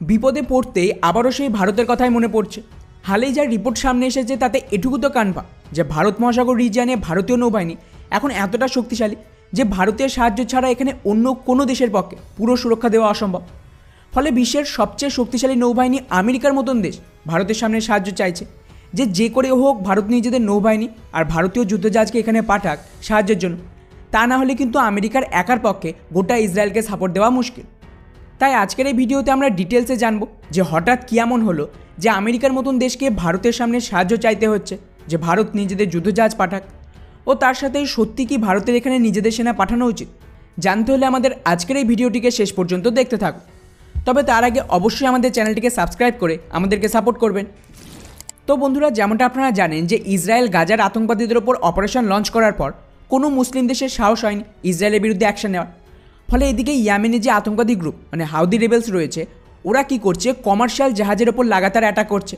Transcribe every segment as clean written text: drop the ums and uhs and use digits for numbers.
বিপদে পড়তেই আবারও সেই ভারতের কথাই মনে পড়ছে। হালেই যা রিপোর্ট সামনে এসেছে তাতে এটুকু তো কানপা যে ভারত মহাসাগর রিজিয়নে ভারতীয় নৌবাহিনী এখন এতটা শক্তিশালী যে ভারতের সাহায্য ছাড়া এখানে অন্য কোনো দেশের পক্ষে পুরো সুরক্ষা দেওয়া অসম্ভব। ফলে বিশ্বের সবচেয়ে শক্তিশালী নৌবাহিনী আমেরিকার মতন দেশ ভারতের সামনে সাহায্য চাইছে যে করে হোক ভারত নিজেদের নৌবাহিনী আর ভারতীয় যুদ্ধজাহাজকে এখানে পাঠাক সাহায্যের জন্য। তা না হলে কিন্তু আমেরিকার একার পক্ষে গোটা ইসরায়েলকে সাপোর্ট দেওয়া মুশকিল। তাই আজকের এই ভিডিওতে আমরা ডিটেলসে জানবো যে হঠাৎ কী এমন হলো যে আমেরিকার মতন দেশকে ভারতের সামনে সাহায্য চাইতে হচ্ছে যে ভারত নিজেদের যুদ্ধজাহাজ পাঠাক, ও তার সাথে সত্যি কি ভারতের এখানে নিজেদের সেনা পাঠানো উচিত। জানতে হলে আমাদের আজকের এই ভিডিওটিকে শেষ পর্যন্ত দেখতে থাকুন। তবে তার আগে অবশ্যই আমাদের চ্যানেলটিকে সাবস্ক্রাইব করে আমাদেরকে সাপোর্ট করবেন। তো বন্ধুরা, যেমনটা আপনারা জানেন যে ইসরায়েল গাজার আতঙ্কবাদীদের ওপর অপারেশন লঞ্চ করার পর কোনো মুসলিম দেশের সাহস হয়নি ইসরায়েলের বিরুদ্ধে অ্যাকশন নেওয়ার। ফলে এদিকে ইয়ামেনে যে আতঙ্কবাদী গ্রুপ হাউদি রেবেলস রয়েছে, ওরা কি করছে, কমার্শিয়াল জাহাজের ওপর লাগাতার অ্যাটাক করছে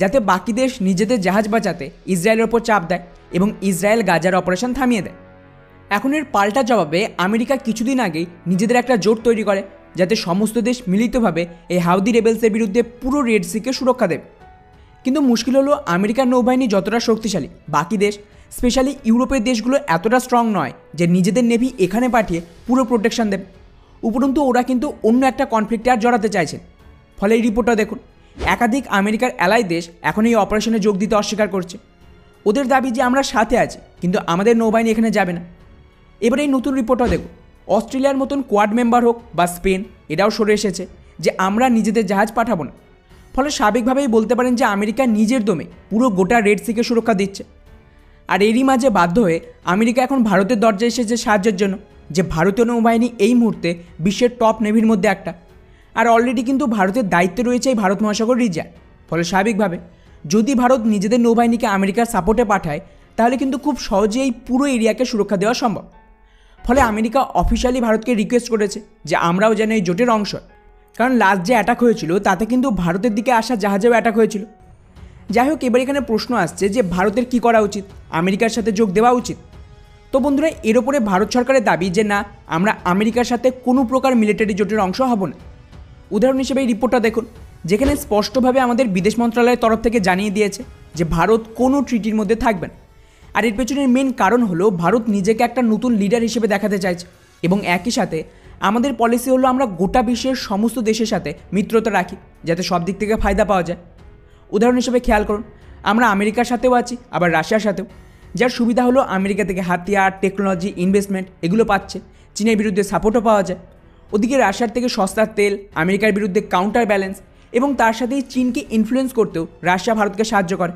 যাতে বাকি দেশ নিজেদের জাহাজ বাঁচাতে ইসরায়েলের ওপর চাপ দেয় এবং ইসরায়েল গাজার অপারেশন থামিয়ে দেয়। এখন এর পাল্টা জবাবে আমেরিকা কিছুদিন আগেই নিজেদের একটা জোট তৈরি করে যাতে সমস্ত দেশ মিলিতভাবে এই হাউদি রেবেলসের বিরুদ্ধে পুরো রেড সিকে সুরক্ষা দেবে। কিন্তু মুশকিল হলো আমেরিকার নৌবাহিনী যতটা শক্তিশালী, বাকি দেশ স্পেশালি ইউরোপের দেশগুলো এতটা স্ট্রং নয় যে নিজেদের নেভি এখানে পাঠিয়ে পুরো প্রোটেকশন দেবে। উপরন্তু ওরা কিন্তু অন্য একটা কনফ্লিক্টে আর জড়াতে চাইছেন। ফলে এই রিপোর্টটা দেখুন, একাধিক আমেরিকার অ্যালাই দেশ এখন এই অপারেশনে যোগ দিতে অস্বীকার করছে। ওদের দাবি যে আমরা সাথে আছি কিন্তু আমাদের নৌবাহিনী এখানে যাবে না। এবার এই নতুন রিপোর্টটা দেখুন, অস্ট্রেলিয়ার মতন কোয়াড মেম্বার হোক বা স্পেন, এটাও সরে এসেছে যে আমরা নিজেদের জাহাজ পাঠাবো না। ফলে স্বাভাবিকভাবেই বলতে পারেন যে আমেরিকা নিজের দমে পুরো গোটা রেড সিকে সুরক্ষা দিচ্ছে। আর এরই মাঝে বাধ্য হয়ে আমেরিকা এখন ভারতের দরজায় এসেছে সাহায্যের জন্য, যে ভারতীয় নৌবাহিনী এই মুহূর্তে বিশ্বের টপ নেভির মধ্যে একটা। আর অলরেডি কিন্তু ভারতের দায়িত্বে রয়েছে এই ভারত মহাসাগর রিজিয়ন। ফলে স্বাভাবিকভাবে যদি ভারত নিজেদের নৌবাহিনীকে আমেরিকার সাপোর্টে পাঠায় তাহলে কিন্তু খুব সহজেই এই পুরো এরিয়াকে সুরক্ষা দেওয়া সম্ভব। ফলে আমেরিকা অফিসিয়ালি ভারতকে রিকোয়েস্ট করেছে যে আমরাও যেন এই জোটের অংশ। কারণ লাস্ট যে অ্যাটাক হয়েছিল তাতে কিন্তু ভারতের দিকে আসা জাহাজেও অ্যাটাক হয়েছিল। যাই হোক, এবার এখানে প্রশ্ন আসছে যে ভারতের কি করা উচিত, আমেরিকার সাথে যোগ দেওয়া উচিত? তো বন্ধুরা, এর ওপরে ভারত সরকারের দাবি যে না, আমরা আমেরিকার সাথে কোনো প্রকার মিলিটারি জোটের অংশ হব না। উদাহরণ হিসেবে এই রিপোর্টটা দেখুন, যেখানে স্পষ্টভাবে আমাদের বিদেশ মন্ত্রণালয়ের তরফ থেকে জানিয়ে দিয়েছে যে ভারত কোনো ট্রিটির মধ্যে থাকবে না। আর এর পেছনের মেন কারণ হলো ভারত নিজেকে একটা নতুন লিডার হিসেবে দেখাতে চাইছে এবং একই সাথে আমাদের পলিসি হলো আমরা গোটা বিশ্বের সমস্ত দেশের সাথে মিত্রতা রাখি যাতে সব দিক থেকে ফায়দা পাওয়া যায়। উদাহরণ হিসেবে খেয়াল করুন, আমরা আমেরিকার সাথেও আছি আবার রাশিয়ার সাথেও, যার সুবিধা হলো আমেরিকা থেকে হাতিয়ার, টেকনোলজি, ইনভেস্টমেন্ট এগুলো পাচ্ছে, চীনের বিরুদ্ধে সাপোর্টও পাওয়া যায়। ওদিকে রাশিয়ার থেকে সস্তার তেল, আমেরিকার বিরুদ্ধে কাউন্টার ব্যালেন্স এবং তার সাথেই চীনকে ইনফ্লুয়েন্স করতেও রাশিয়া ভারতকে সাহায্য করে।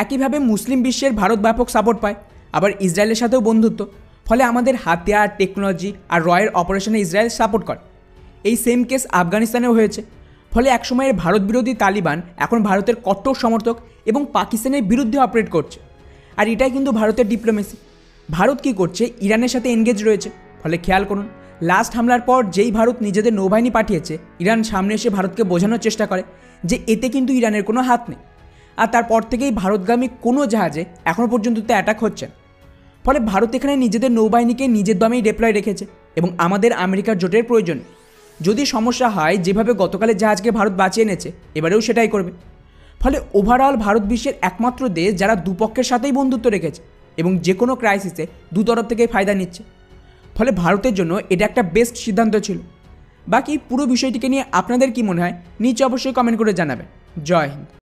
একইভাবে মুসলিম বিশ্বের ভারত ব্যাপক সাপোর্ট পায়, আবার ইসরায়েলের সাথেও বন্ধুত্ব। ফলে আমাদের হাতিয়ার, টেকনোলজি আর রয়ের অপারেশনে ইসরায়েল সাপোর্ট করে। এই সেম কেস আফগানিস্তানেও হয়েছে। ফলে একসময়ের ভারত বিরোধী তালিবান এখন ভারতের কট্টর সমর্থক এবং পাকিস্তানের বিরুদ্ধে অপারেট করছে। আর এটাই কিন্তু ভারতের ডিপ্লোমেসি। ভারত কী করছে, ইরানের সাথে এনগেজ রয়েছে। ফলে খেয়াল করুন, লাস্ট হামলার পর যেই ভারত নিজেদের নৌবাহিনী পাঠিয়েছে, ইরান সামনে এসে ভারতকে বোঝানোর চেষ্টা করে যে এতে কিন্তু ইরানের কোনো হাত নেই। আর তারপর থেকেই ভারতগামী কোনো জাহাজে এখনও পর্যন্ত তো অ্যাটাক হচ্ছে। ফলে ভারত এখানে নিজেদের নৌবাহিনীকে নিজের দমেই ডিপ্লয় রেখেছে এবং আমাদের আমেরিকার জোটের প্রয়োজন। যদি সমস্যা হয়, যেভাবে গতকালের জাহাজকে ভারত বাঁচিয়ে এনেছে, এবারেও সেটাই করবে। ফলে ওভারঅল ভারত বিশ্বের একমাত্র দেশ যারা দুপক্ষের সাথেই বন্ধুত্ব রেখেছে এবং যে কোনো ক্রাইসিসে দু তরফ থেকেই ফায়দা নিচ্ছে। ফলে ভারতের জন্য এটা একটা বেস্ট সিদ্ধান্ত ছিল। বাকি পুরো বিষয়টিকে নিয়ে আপনাদের কি মনে হয় নিচে অবশ্যই কমেন্ট করে জানাবেন। জয় হিন্দ।